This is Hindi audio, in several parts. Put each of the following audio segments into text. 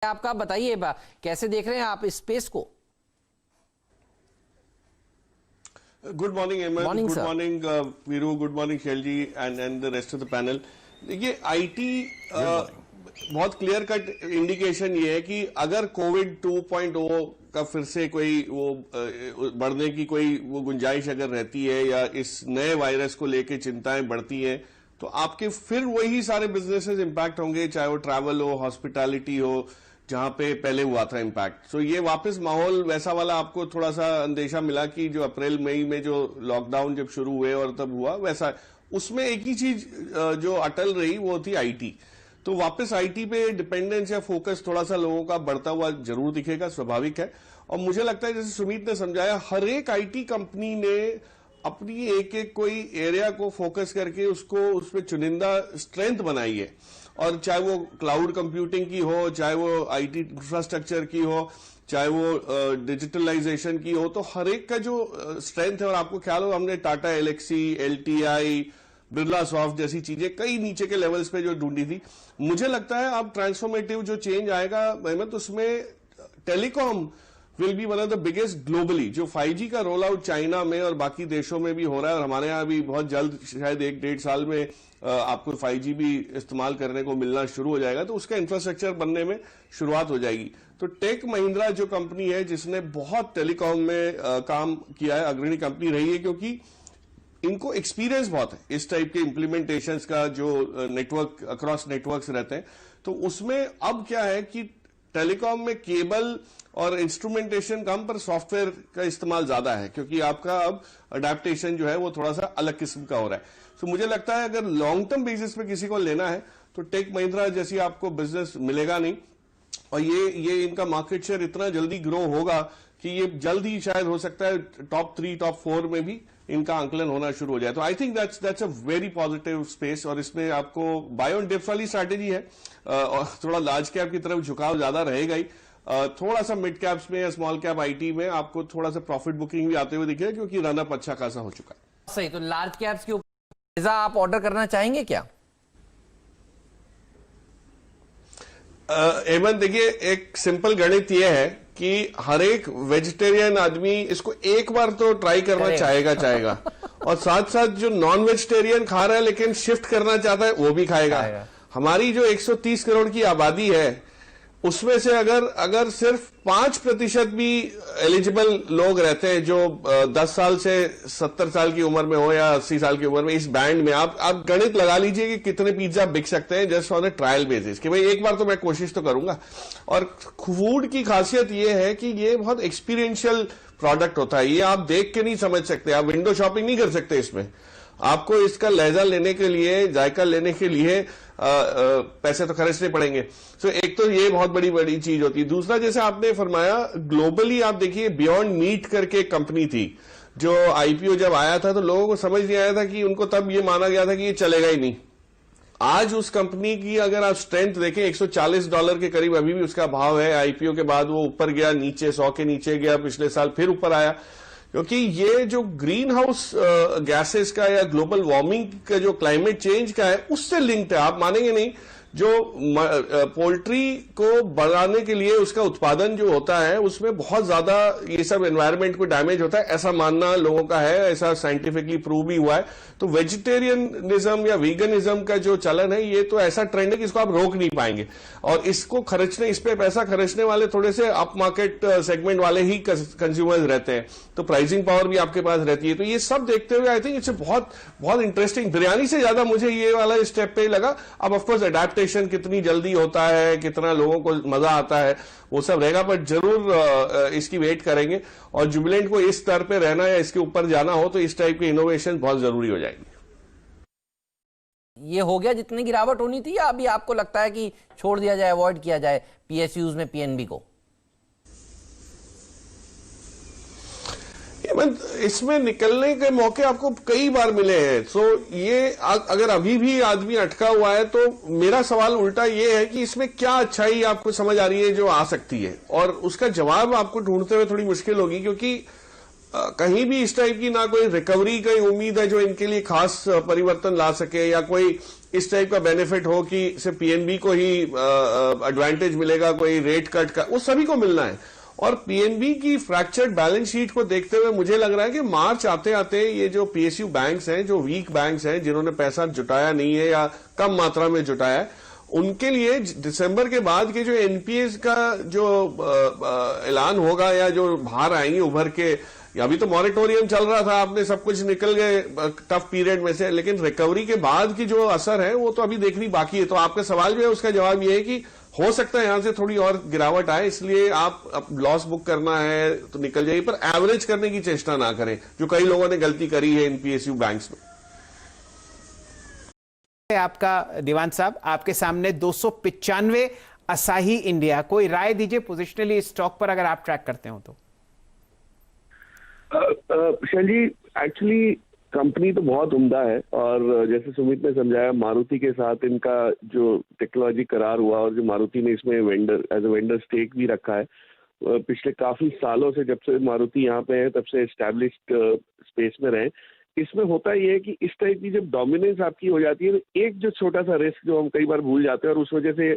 आपका बताइए कैसे देख रहे हैं आप इस स्पेस को? Good morning Hemant, good sir. Morning Viru, good morning Shail ji and the rest of the panel. देखिए आईटी बहुत क्लियर कट इंडिकेशन ये है कि अगर कोविड 2.0 का फिर से कोई वो बढ़ने की कोई वो गुंजाइश अगर रहती है या इस नए वायरस को लेके चिंताएं बढ़ती हैं तो आपके फिर वही सारे बिजनेसेस इंपैक्ट होंगे, चाहे वो ट्रैवल हो, हॉस्पिटैलिटी हो, जहां पे पहले हुआ था इंपैक्ट। सो ये वापस माहौल वैसा वाला आपको थोड़ा सा अंदेशा मिला कि जो अप्रैल मई में जो लॉकडाउन जब शुरू हुए और तब हुआ वैसा, उसमें एक ही चीज जो अटल रही वो थी आईटी। तो वापस आईटी पे डिपेंडेंस या फोकस थोड़ा सा लोगों का बढ़ता हुआ जरूर दिखेगा, स्वाभाविक है। और मुझे लगता है जैसे सुमित ने समझाया, हर एक आईटी कंपनी ने अपनी एक एक कोई एरिया को फोकस करके उसको उसमें चुनिंदा स्ट्रेंथ बनाई है। और चाहे वो क्लाउड कंप्यूटिंग की हो, चाहे वो आईटी इंफ्रास्ट्रक्चर की हो, चाहे वो डिजिटलाइजेशन की हो, तो हर एक का जो स्ट्रेंथ है। और आपको ख्याल हो हमने टाटा एलेक्सी, एलटीआई, बिरला सॉफ्ट जैसी चीजें कई नीचे के लेवल्स पे जो ढूंढी थी। मुझे लगता है अब ट्रांसफॉर्मेटिव जो चेंज आएगा अहमद, उसमें telecom will be one of the biggest globally. जो 5G का रोल आउट चाइना में और बाकी देशों में भी हो रहा है और हमारे यहाँ भी बहुत जल्द शायद 1-1.5 साल में आपको 5G भी इस्तेमाल करने को मिलना शुरू हो जाएगा, तो उसका इंफ्रास्ट्रक्चर बनने में शुरुआत हो जाएगी। तो टेक महिंद्रा जो कंपनी है जिसने बहुत टेलीकॉम में काम किया है, अग्रणी कंपनी रही है, क्योंकि इनको एक्सपीरियंस बहुत है इस टाइप के इम्प्लीमेंटेशंस का, जो नेटवर्क अक्रॉस नेटवर्क्स रहते हैं। तो उसमें अब क्या है कि टेलीकॉम में केबल और इंस्ट्रूमेंटेशन कम पर सॉफ्टवेयर का इस्तेमाल ज्यादा है, क्योंकि आपका अब अडेप्टेशन जो है वो थोड़ा सा अलग किस्म का हो रहा है। तो मुझे लगता है अगर लॉन्ग टर्म बेसिस पे किसी को लेना है तो टेक महिंद्रा जैसी आपको बिजनेस मिलेगा नहीं। और ये इनका मार्केट शेयर इतना जल्दी ग्रो होगा कि ये जल्द ही शायद हो सकता है टॉप 3, टॉप 4 में भी इनका आंकलन होना शुरू हो जाए। तो I think that's a very positive space. और इसमें आपको बाय ऑन डिप्स वाली स्ट्रैटेजी है और थोड़ा लार्ज कैप की तरफ झुकाव ज्यादा रहेगा ही। थोड़ा सा मिड कैप्स में या स्मॉल कैप आईटी में आपको थोड़ा सा प्रॉफिट बुकिंग भी आते हुए दिखेगा, क्योंकि रनअप अच्छा खासा हो चुका है। सही। तो लार्ज कैप्स के ऊपर आप ऑर्डर करना चाहेंगे क्या? हेमंत देखिए, एक सिंपल गणित यह है कि हर एक वेजिटेरियन आदमी इसको एक बार तो ट्राई करना चाहेगा और साथ साथ जो नॉन वेजिटेरियन खा रहा है लेकिन शिफ्ट करना चाहता है वो भी खाएगा। हमारी जो 130 करोड़ की आबादी है उसमें से अगर सिर्फ 5% भी एलिजिबल लोग रहते हैं जो 10 साल से 70 साल की उम्र में हो या 80 साल की उम्र में, इस बैंड में आप गणित लगा लीजिए कि कितने पिज्जा बिक सकते हैं just on A trial basis, कि भाई एक बार तो मैं कोशिश तो करूंगा। और फूड की खासियत ये है कि ये बहुत एक्सपीरियंशियल प्रोडक्ट होता है, ये आप देख के नहीं समझ सकते, आप विंडो शॉपिंग नहीं कर सकते इसमें। आपको इसका लहजा लेने के लिए, जायका लेने के लिए पैसे तो खर्चने पड़ेंगे। सो एक तो ये बहुत बड़ी चीज होती है। दूसरा, जैसे आपने फरमाया, ग्लोबली आप देखिए बियॉन्ड मीट करके कंपनी थी, जो आईपीओ जब आया था तो लोगों को समझ नहीं आया था कि उनको तब ये माना गया था कि ये चलेगा ही नहीं। आज उस कंपनी की अगर आप स्ट्रेंथ देखें, $140 के करीब अभी भी उसका भाव है। आईपीओ के बाद वो ऊपर गया, नीचे 100 के नीचे गया, पिछले साल फिर ऊपर आया, क्योंकि ये जो ग्रीन हाउस गैसेस का या ग्लोबल वार्मिंग का जो क्लाइमेट चेंज का है उससे लिंक्ड है। आप मानेंगे नहीं, जो पोल्ट्री को बढ़ाने के लिए उसका उत्पादन जो होता है उसमें बहुत ज्यादा ये सब एनवायरनमेंट को डैमेज होता है, ऐसा मानना लोगों का है, ऐसा साइंटिफिकली प्रूव भी हुआ है। तो वेजिटेरियनिज्म या वीगनिज्म का जो चलन है ये तो ऐसा ट्रेंड है कि इसको आप रोक नहीं पाएंगे। और इसको खर्चने, इस पे पैसा खर्चने वाले थोड़े से अप मार्केट सेगमेंट वाले ही कंज्यूमर्स रहते हैं, तो प्राइसिंग पावर भी आपके पास रहती है। तो ये सब देखते हुए आई थिंक इट्स बहुत इंटरेस्टिंग। बिरयानी से ज्यादा मुझे ये वाला स्टेप पे ही लगा। अब ऑफकोर्स अडेप्टेशन कितनी जल्दी होता है, कितना लोगों को मजा आता है, वो सब रहेगा, बट जरूर इसकी वेट करेंगे। और जुबिलेंट को इस स्तर पे रहना या इसके ऊपर जाना हो तो इस टाइप की इनोवेशन बहुत जरूरी हो जाएगी। ये हो गया जितनी गिरावट होनी थी, या अभी आपको लगता है कि छोड़ दिया जाए, अवॉइड किया जाए पीएसयूज में पीएनबी को? इसमें निकलने के मौके आपको कई बार मिले हैं। सो ये अगर अभी भी आदमी अटका हुआ है तो मेरा सवाल उल्टा ये है कि इसमें क्या अच्छाई आपको समझ आ रही है जो आ सकती है, और उसका जवाब आपको ढूंढते हुए थोड़ी मुश्किल होगी, क्योंकि कहीं भी इस टाइप की ना कोई रिकवरी की उम्मीद है जो इनके लिए खास परिवर्तन ला सके, या कोई इस टाइप का बेनिफिट हो कि सिर्फ पीएनबी को ही एडवांटेज मिलेगा, कोई रेट कट का, वो सभी को मिलना है। और पीएनबी की फ्रैक्चर्ड बैलेंस शीट को देखते हुए मुझे लग रहा है कि मार्च आते आते ये जो पीएसयू बैंक्स हैं, जो वीक बैंक्स हैं, जिन्होंने पैसा जुटाया नहीं है या कम मात्रा में जुटाया है, उनके लिए दिसंबर के बाद के जो एनपीएस का जो ऐलान होगा या जो बाहर आएंगे उभर के, अभी तो मॉरेटोरियम चल रहा था, आपने सब कुछ निकल गए टफ पीरियड में से, लेकिन रिकवरी के बाद की जो असर है वो तो अभी देखनी बाकी है। तो आपका सवाल जो है उसका जवाब ये है कि हो सकता है यहां से थोड़ी और गिरावट आए, इसलिए आप लॉस बुक करना है तो निकल जाइए, पर एवरेज करने की चेष्टा ना करें, जो कई लोगों ने गलती करी है इन पीएसयू बैंक्स में। आपका दीवान साहब, आपके सामने 295 असाही इंडिया, कोई राय दीजिए पोजिशनली स्टॉक पर अगर आप ट्रैक करते हो तो। शैली, एक्चुअली कंपनी तो बहुत उम्दा है और जैसे सुमित ने समझाया, मारुति के साथ इनका जो टेक्नोलॉजी करार हुआ और जो मारुति ने इसमें vendor as a vendor stake भी रखा है, पिछले काफी सालों से, जब से मारुति यहाँ पे है तब से एस्टैब्लिश्ड स्पेस में रहे। इसमें होता ये है कि इस टाइप की जब डोमिनेंस आपकी हो जाती है तो एक जो छोटा सा रिस्क जो हम कई बार भूल जाते हैं और उस वजह से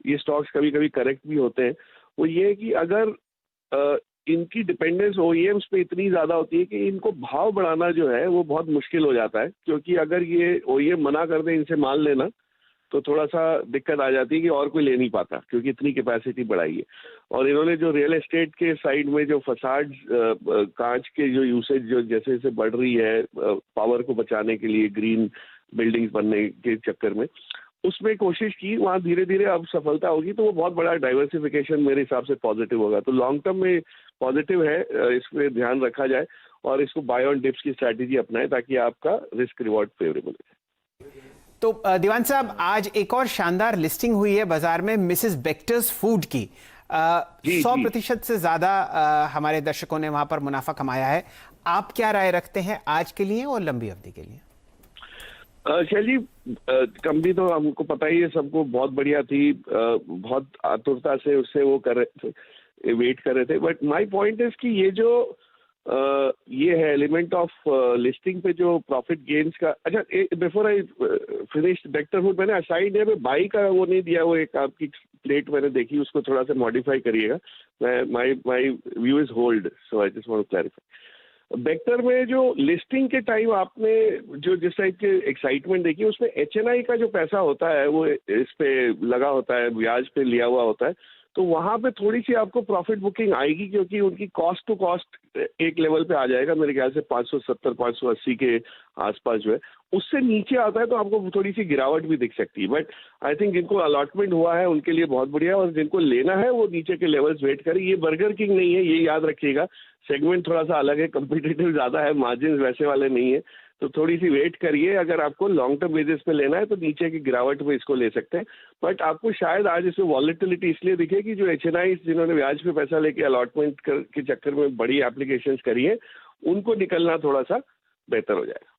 ये स्टॉक्स कभी कभी करेक्ट भी होते हैं, वो ये है कि अगर इनकी डिपेंडेंस ओईएम्स पे इतनी ज्यादा होती है कि इनको भाव बढ़ाना जो है वो बहुत मुश्किल हो जाता है, क्योंकि अगर ये ओईएम मना कर दे इनसे माल लेना तो थोड़ा सा दिक्कत आ जाती है कि और कोई ले नहीं पाता, क्योंकि इतनी कैपेसिटी बढ़ाई है। और इन्होंने जो रियल एस्टेट के साइड में जो फसाड कांच के जो यूसेज जो जैसे जैसे बढ़ रही है पावर को बचाने के लिए, ग्रीन बिल्डिंग्स बनने के चक्कर में, उसमें कोशिश की, वहां धीरे धीरे अब सफलता होगी तो वो बहुत बड़ा डाइवर्सिफिकेशन मेरे हिसाब से पॉजिटिव होगा। तो लॉन्ग टर्म में पॉजिटिव है, इस पे ध्यान रखा जाए और इसको बाय ऑन डिप्स की स्ट्रैटेजी अपनाएं ताकि आपका रिस्क रिवॉर्ड फेवरेबल है। तो दीवान साहब, आज एक और शानदार लिस्टिंग हुई है बाजार में मिसेस बेक्टर्स फूड की। 100% से ज्यादा हमारे दर्शकों ने वहां पर मुनाफा कमाया है। आप क्या राय रखते हैं आज के लिए और लंबी अवधि के लिए? शैली, कंपनी तो हमको पता ही है, सबको बहुत बढ़िया थी, बहुत आतुरता से उससे वो कर रहे थे, वेट कर रहे थे। बट माय पॉइंट इज कि ये जो ये है एलिमेंट ऑफ लिस्टिंग पे जो प्रॉफिट गेन्स का, अच्छा before I finish Bector food, मैंने असाइड है बाई का वो नहीं दिया, वो एक आपकी प्लेट मैंने देखी, उसको थोड़ा सा मॉडिफाई करिएगा। My view is hold, so I just want to clarify. Bector में जो लिस्टिंग के टाइम आपने जो जिस टाइप के एक्साइटमेंट देखी, उसमें एचएनआई का जो पैसा होता है वो इस पे लगा होता है, ब्याज पे लिया हुआ होता है, तो वहां पे थोड़ी सी आपको प्रॉफिट बुकिंग आएगी, क्योंकि उनकी कॉस्ट टू कॉस्ट एक लेवल पे आ जाएगा मेरे ख्याल से 570-580 के आसपास जो है, उससे नीचे आता है तो आपको थोड़ी सी गिरावट भी दिख सकती है। बट आई थिंक जिनको अलॉटमेंट हुआ है उनके लिए बहुत बढ़िया, और जिनको लेना है वो नीचे के लेवल्स वेट करें। ये बर्गर किंग नहीं है, ये याद रखिएगा, सेगमेंट थोड़ा सा अलग है, कम्पिटिटिव ज्यादा है, मार्जिन वैसे वाले नहीं है, तो थोड़ी सी वेट करिए। अगर आपको लॉन्ग टर्म बेसिस पे लेना है तो नीचे की गिरावट में इसको ले सकते हैं। बट आपको शायद आज इसमें वॉलेटिलिटी इसलिए दिखेगी, जो एचएनआई जिन्होंने ब्याज पे पैसा लेके अलॉटमेंट के चक्कर में बड़ी एप्लीकेशंस करी है, उनको निकलना थोड़ा सा बेहतर हो जाएगा।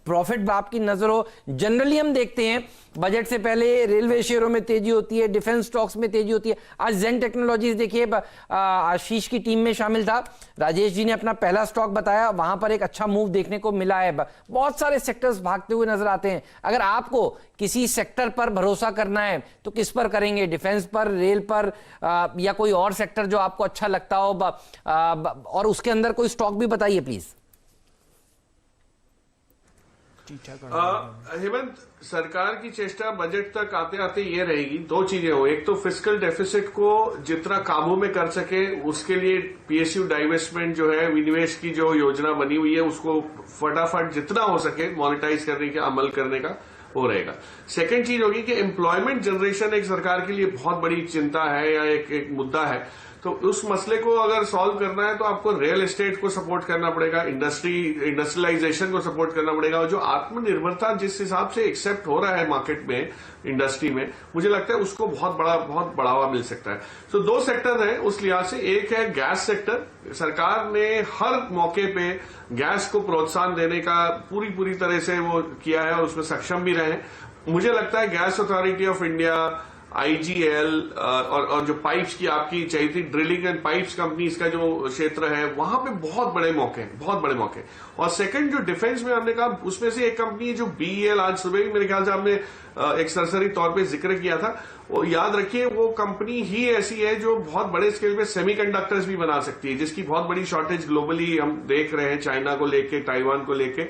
प्रॉफिट आपकी नजर हो, जनरली हम देखते हैं बजट से पहले रेलवे शेयरों में तेजी होती है, डिफेंस स्टॉक्स में तेजी होती है। आज जेन टेक्नोलॉजीज देखिए, आशीष की टीम में शामिल था, राजेश जी ने अपना पहला स्टॉक बताया, वहां पर एक अच्छा मूव देखने को मिला है। बहुत सारे सेक्टर्स भागते हुए नजर आते हैं। अगर आपको किसी सेक्टर पर भरोसा करना है तो किस पर करेंगे? डिफेंस पर, रेल पर, या कोई और सेक्टर जो आपको अच्छा लगता हो, और उसके अंदर कोई स्टॉक भी बताइए प्लीज। हेमंत, सरकार की चेष्टा बजट तक आते आते ये रहेगी, दो चीजें हो, एक तो फिस्कल डेफिसिट को जितना काबू में कर सके उसके लिए पीएसयू डाइवेस्टमेंट जो है, विनिवेश की जो योजना बनी हुई है उसको फटाफट जितना हो सके मोनेटाइज करने का, अमल करने का वो रहेगा। सेकेंड चीज होगी कि एम्प्लॉयमेंट जनरेशन एक सरकार के लिए बहुत बड़ी चिंता है या एक मुद्दा है, तो उस मसले को अगर सॉल्व करना है तो आपको रियल एस्टेट को सपोर्ट करना पड़ेगा, इंडस्ट्रियलाइजेशन को सपोर्ट करना पड़ेगा, और जो आत्मनिर्भरता जिस हिसाब से एक्सेप्ट हो रहा है मार्केट में, इंडस्ट्री में, मुझे लगता है उसको बहुत बढ़ावा मिल सकता है। तो दो सेक्टर हैं उस लिहाज से, एक है गैस सेक्टर। सरकार ने हर मौके पे गैस को प्रोत्साहन देने का पूरी तरह से वो किया है और उसमें सक्षम भी रहे। मुझे लगता है gas authority of India, IGL और जो पाइप्स की आपकी चाहिए थी, ड्रिलिंग एंड पाइप्स कंपनीज का जो क्षेत्र है, वहां पे बहुत बड़े मौके हैं, बहुत बड़े मौके। और सेकंड जो डिफेंस में हमने कहा, उसमें से एक कंपनी है जो BEL, आज सुबह भी मेरे ख्याल से हमने एक सरसरी तौर पे जिक्र किया था। वो याद रखिए, वो कंपनी ही ऐसी है जो बहुत बड़े स्केल पे सेमीकंडक्टर्स भी बना सकती है, जिसकी बहुत बड़ी शॉर्टेज ग्लोबली हम देख रहे हैं, चाइना को लेके, ताइवान को लेके।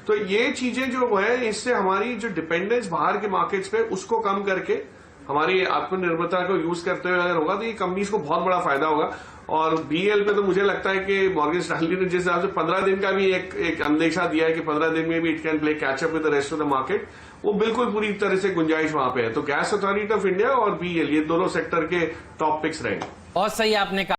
तो ये चीजें जो है, इससे हमारी जो डिपेंडेंस बाहर के मार्केट्स पे, उसको कम करके हमारी आत्मनिर्भरता को यूज करते हुए अगर होगा तो ये कंपनीज को बहुत बड़ा फायदा होगा। और BEL पे तो मुझे लगता है कि मॉर्गन स्टैनली ने जिस हिसाब से 15 दिन का भी एक अंदेशा दिया है कि 15 दिन में भी it can play catch up with the rest of the market, वो बिल्कुल पूरी तरह से गुंजाइश वहां पे है। तो गैस अथॉरिटी ऑफ इंडिया और BEL, ये दोनों सेक्टर के टॉप पिक्स रहेंगे। बहुत सही आपने कहा।